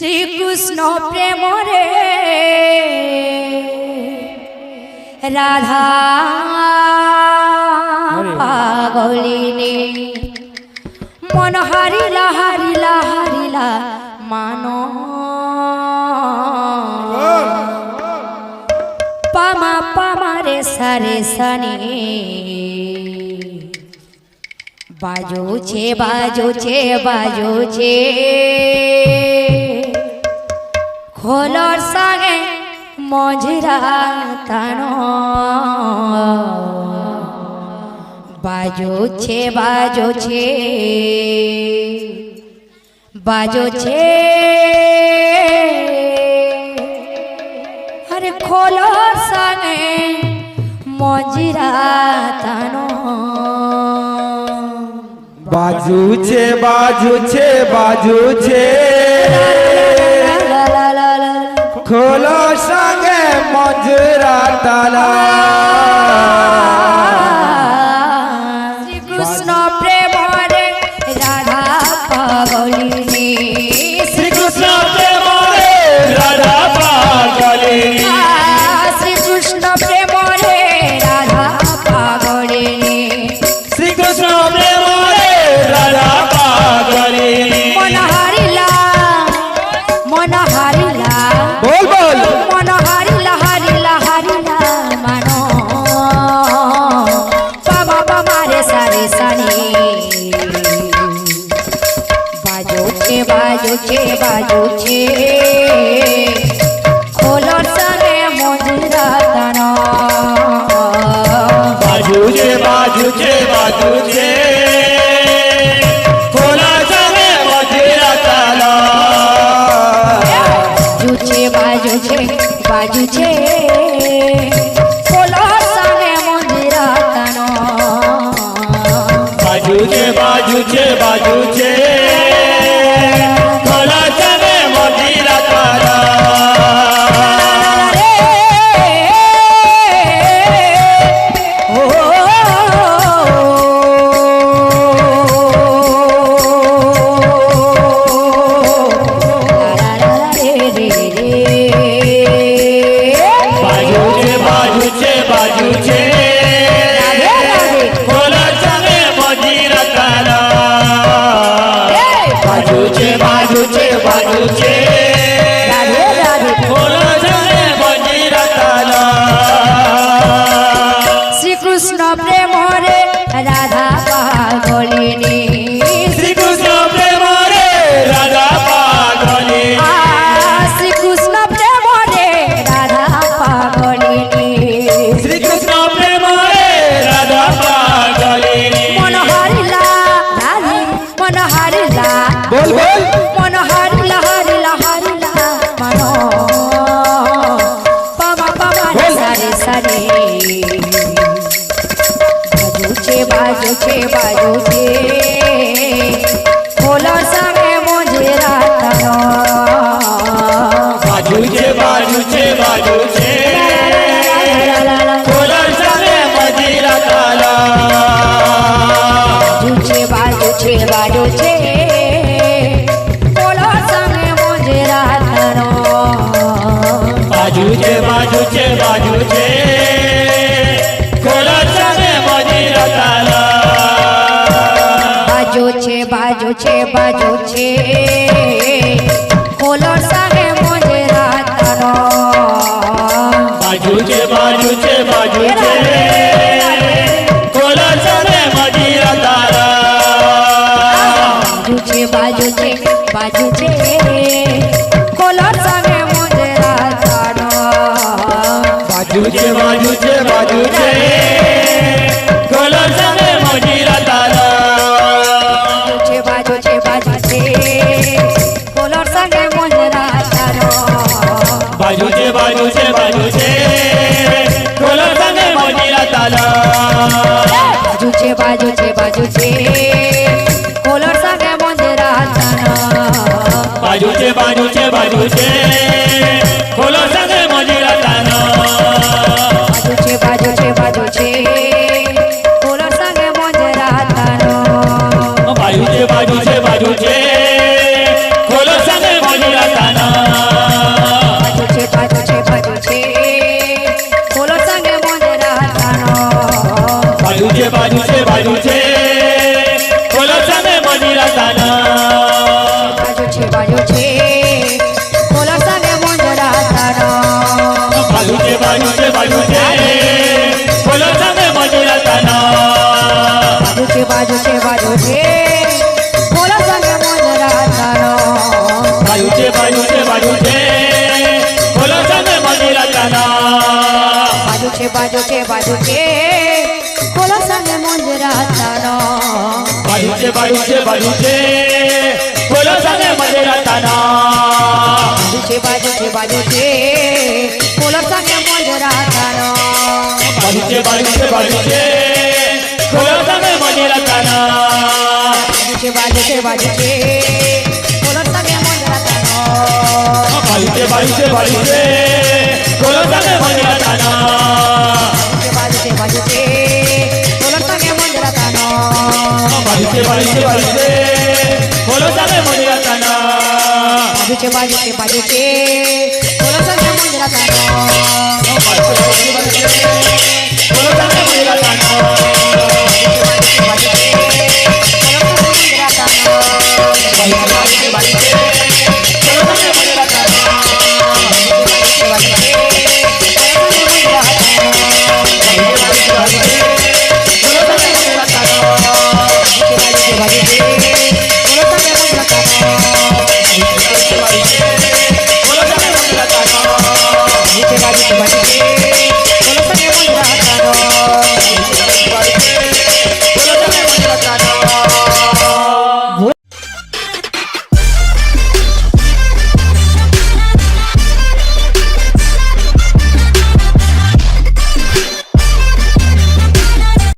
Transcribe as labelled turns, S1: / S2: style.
S1: শ্রীকৃষ্ণ প্রেমরে রাধা পাগলিনী মন হারিলা হারিলা হারিলা মানো পামা পামা রে সারে সানি বাজুছে বাজুছে বাজুছে খোলর সঙ্গে মজরা তানো বাজুছে বাজুছে বাজুছে আরে খোলর সঙ্গে মজরা তানো
S2: বাজুছে বাজুছে বাজুছে খোলো সঙ্গে মজরা তালা
S1: শ্রীকৃষ্ণ প্রেমরে রাধা পাগলিনী
S2: শ্রীকৃষ্ণ প্রেমরে রাধা পাগলিনী
S1: শ্রীকৃষ্ণ প্রেমরে রাধা পাগলিনী
S2: শ্রীকৃষ্ণ প্রেমরে রাধা পাগলিনী
S1: মন হারিলা
S2: বল বল
S1: মন হারিলা হারিলা হারিলা মানো বাবা বাবা রে সারে সানি বাজুছে বাজুছে বাজুছে খোলর সঙ্গে মজরা তানো
S2: বাজুছে বাজুছে বাজুছে খোলো সঙ্গে মজরা তালা
S1: বাজুছে বাজুছে বাজুছে খোলর সঙ্গে মজরা তানো
S2: বাজুছে বাজুছে বাজুছে খোলো সঙ্গে মজরা তালা বাজুছে বাজুছে বাজুছে খোলো সঙ্গে মজরা তালা বাজুছে বাজুছে বাজুছে খোলো সঙ্গে মজরা তালা
S1: শ্রীকৃষ্ণ প্রেমরে রাধা পাগলিনী
S2: শ্রীকৃষ্ণ প্রেমরে রাধা পাগলিনী
S1: শ্রীকৃষ্ণ প্রেমরে রাধা পাগলিনী
S2: শ্রীকৃষ্ণ প্রেমরে রাধা পাগলিনী
S1: মন হারিলা রাধে মন হারিলা
S2: বল বল
S1: মন হারিলা হারিলা হারিলা মানো পামা পামা রে সারে সারে বাজুছে বাজুছে বাজুছে খোলর সঙ্গে মজরা তানো
S2: বাজুছে বাজুছে বাজুছে খোলো সঙ্গে মজরা তালা
S1: বাজুছে বাজুছে বাজুছে খোলর সঙ্গে মজরা তানো
S2: বাজুছে বাজুছে বাজুছে খোলো সঙ্গে মজরা তালা
S1: বাজুছে বাজুছে বাজুছে খোলর সঙ্গে মজরা তানো
S2: বাজুছে বাজুছে বাজুছে খোলো সঙ্গে মজরা তালা
S1: বাজুছে বাজুছে বাজুছে খোলর সঙ্গে মজরা তানো
S2: বাজুছে বাজুছে বাজুছে খোলো সঙ্গে মজরা তালা
S1: বাজুছে বাজুছে খোলর সঙ্গে মজরা তানো
S2: বাজুছে বাজুছে বাজুছে খোলো সঙ্গে মজরা তালা
S1: বাজুছে বাজুছে বাজুছে খোলর সঙ্গে মজরা তানো
S2: বাজুছে বাজুছে বাজুছে খোলো সঙ্গে মজরা তালা
S1: বাজুছে বাজুছে বাজুছে খোলর সঙ্গে মজরা তানো
S2: বাজুছে বাজুছে বাজুছে খোলো সঙ্গে মজরা তালা
S1: बाजूचे कोला संगे मुंजरा तानो
S2: बाजूचे बाजूचे बाजूचे खोलो संगे मजुरा ताना
S1: बाजूचे बाजूचे बाजूचे कोला संगे मुंजरा तानो
S2: बाजूचे बाजूचे बाजूचे खोलो संगे मजुरा ताना
S1: बाजूचे बाजूचे बाजूचे कोला संगे मुंजरा तानो
S2: बाजूचे बाजूचे बाजूचे खोलो संगे मजुरा ताना
S1: बाजूचे बाजूचे बाजूचे कोला संगे मुंजरा तानो
S2: बाजूचे बाजूचे बाजूचे खोलो संगे मजुरा ताना
S1: बाजूचे बाजूचे बाजूचे कोला संगे मुंजरा तानो
S2: बाजूचे बाजूचे बाजूचे खोलो संगे मजुरा ताना
S1: बाजूचे बाजूचे कोला संगे मुंजरा तानो
S2: बाजूचे बाजूचे बाजूचे खोलो संगे मजुरा ताना
S1: बाजूचे बाजूचे बाजूचे कोला संगे मुंजरा तानो
S2: बाजूचे